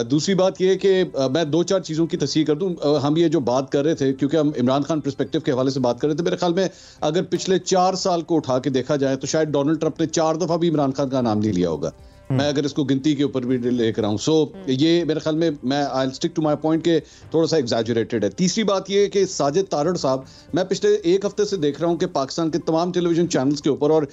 दूसरी बात यह है कि मैं दो चार चीज़ों की तस्दीक कर दूं। हम ये जो बात कर रहे थे, क्योंकि हम इमरान खान पर्सपेक्टिव के हवाले से बात कर रहे थे, मेरे ख्याल में अगर पिछले 4 साल को उठा के देखा जाए तो शायद डोनाल्ड ट्रंप ने 4 दफा भी इमरान खान का नाम नहीं लिया होगा। मैं अगर इसको गिनती के ऊपर भी लेकर आऊं, ये मेरे ख्याल में, मैं I stick to my point के थोड़ा सा एग्जैजरेटेड है। तीसरी बात ये है कि साजिद तारड़ साहब, मैं पिछले एक हफ्ते से देख रहा हूं कि पाकिस्तान के तमाम टेलीविजन चैनल्स के ऊपर, और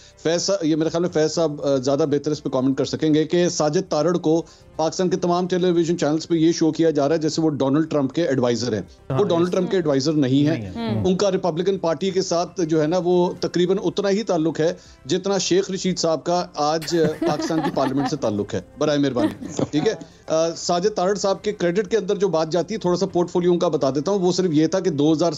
ये मेरे ख्याल में फैज साहब ज्यादा बेहतर इस पर कमेंट कर सकेंगे, कि साजिद तारड़ को पाकिस्तान के तमाम टेलीविजन चैनल्स पे ये शो किया जा रहा है जैसे वो डोनाल्ड ट्रंप के एडवाइजर हैं। वो डोनाल्ड ट्रंप के एडवाइजर नहीं है। उनका रिपब्लिकन पार्टी के साथ जो है ना, वो तकरीबन उतना ही ताल्लुक है जितना शेख रशीद साहब का आज पाकिस्तान की पार्लियामेंट से ताल्लुक है। बराए मेहरबानी, ठीक है। साजिद तारड़ साहब के क्रेडिट के अंदर जो बात जाती है, थोड़ा सा पोर्टफोलियो उनका बता देता हूं। वो सिर्फ ये था कि 2000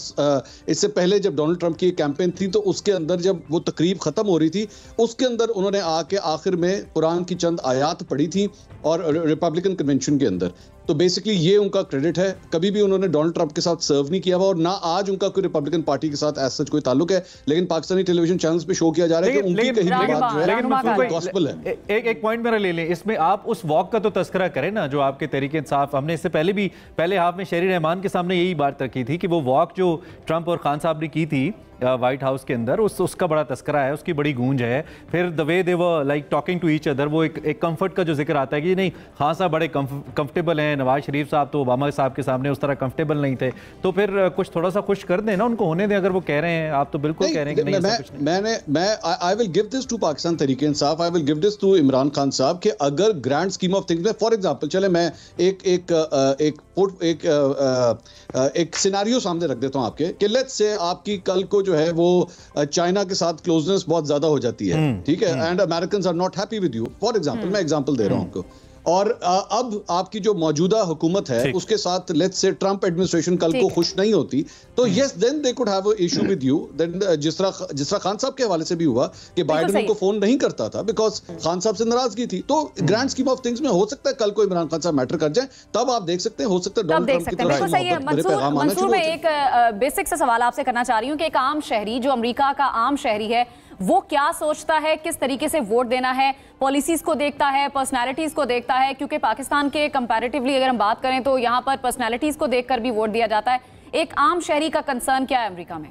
इससे पहले जब डोनाल्ड ट्रंप की कैंपेन थी, तो उसके अंदर जब वो तकरीब खत्म हो रही थी, उसके अंदर उन्होंने आके आखिर में कुरान की चंद आयात पढ़ी थी, और रिपब्लिकन कन्वेंशन के अंदर। तो बेसिकली ये उनका क्रेडिट है। कभी भी उन्होंने डोनाल्ड ट्रंप के साथ सर्व नहीं किया हुआ, और ना आज उनका कोई रिपब्लिकन पार्टी के साथ ऐसा कोई ताल्लुक है। लेकिन पाकिस्तानी टेलीविजन चैनल्स पे शो किया जा रहा है कि उनकी कहीं भी बात जो है गॉस्पेल है। एक पॉइंट मेरा ले लें इसमें, आप उस वॉक का तो तस्करा करें ना, जो आपके तहरीक इंसाफ, हमने इससे पहले हाफ में शहरी रहमान के सामने यही बात रखी थी कि वो वॉक जो ट्रंप और खान साहब ने की थी व्हाइट हाउस के अंदर, उसका बड़ा तस्करा है, उसकी बड़ी गूंज है। फिर the way they were like talking to each other, वो एक कंफर्ट का जो जिक्र आता है कि नहीं, खान साहब बड़े कंफर्टेबल हैं, नवाज शरीफ साहब तो ओबामा साहब के सामने उस तरह कंफर्टेबल नहीं थे। तो फिर कुछ थोड़ा सा खुश कर दें ना, उनको होने दें। अगर वो कह रहे हैं, आप तो बिल्कुल कह रहे हैं कि नहीं, I will give this to Pakistan Tehreek Insaf, I will give this to Imran Khan sahab, कि अगर ग्रैंड स्कीम ऑफ थिंग्स में, फॉर एग्जांपल, चले मैं एक सिनेरियो सामने रख देता हूं आपके, कि लेट्स से आपकी कल को जो है वो चाइना के साथ क्लोजनेस बहुत ज्यादा हो जाती है, ठीक है, and Americans are not happy with you, for example, मैं एग्जांपल दे रहा हूं आपको। और अब आपकी जो मौजूदा हुकूमत है उसके साथ लेट्स से ट्रंप एडमिनिस्ट्रेशन कल को खुश नहीं होती, तो yes, then they could have a issue with you. देन जिस तरह खान साहब के हवाले से भी हुआ कि बाइडेन उनको फोन नहीं करता था बिकॉज खान साहब से नाराजगी थी। तो ग्रैंड स्कीम ऑफ थिंग्स में हो सकता है कल को इमरान खान साहब मैटर कर जाए, तब आप देख सकते हैं, हो सकता है डोनाल्ड ट्रंप की तरफ मंसूर, मैं एक बेसिक सा सवाल आपसे करना चाह रही हूँ कि एक आम शहरी, जो अमेरिका का आम शहरी है, वो क्या सोचता है, किस तरीके से वोट देना है, पॉलिसीज को देखता है, पर्सनालिटीज को देखता है? क्योंकि पाकिस्तान के कंपैरेटिवली अगर हम बात करें तो यहाँ पर पर्सनालिटीज को देखकर भी वोट दिया जाता है। एक आम शहरी का कंसर्न क्या है अमेरिका में?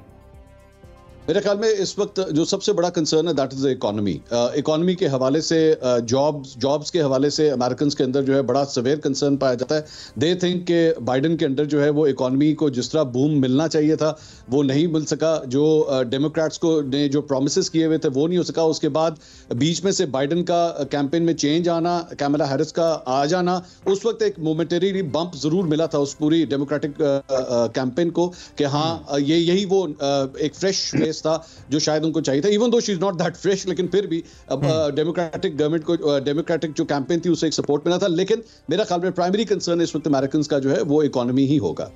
मेरे ख्याल में इस वक्त जो सबसे बड़ा कंसर्न है that is the economy. Economy के हवाले से, जॉब्स के हवाले से अमेरिकन के अंदर जो है बड़ा सवेयर कंसर्न पाया जाता है। दे थिंक कि बाइडेन के अंदर जो है वो इकोनॉमी को जिस तरह बूम मिलना चाहिए था वो नहीं मिल सका, जो डेमोक्रेट्स को ने जो प्रोमिसेस किए हुए थे वो नहीं हो सका। उसके बाद बीच में से बाइडेन का कैंपेन में चेंज आना, कैमला हैरिस का आ जाना, उस वक्त एक मोमेंटरी बम्प जरूर मिला था उस पूरी डेमोक्रेटिक कैंपेन को, कि हाँ यही वो एक फ्रेश था जो शायद उनको चाहिए था, even though she is not that fresh, लेकिन फिर भी अब डेमोक्रेटिक गवर्नमेंट को, डेमोक्रेटिक जो कैंपेन थी उसे एक सपोर्ट मिला था। लेकिन मेरा ख्याल में प्राइमरी कंसर्न इस वक्त अमेरिकन का जो है वो इकोनॉमी ही होगा।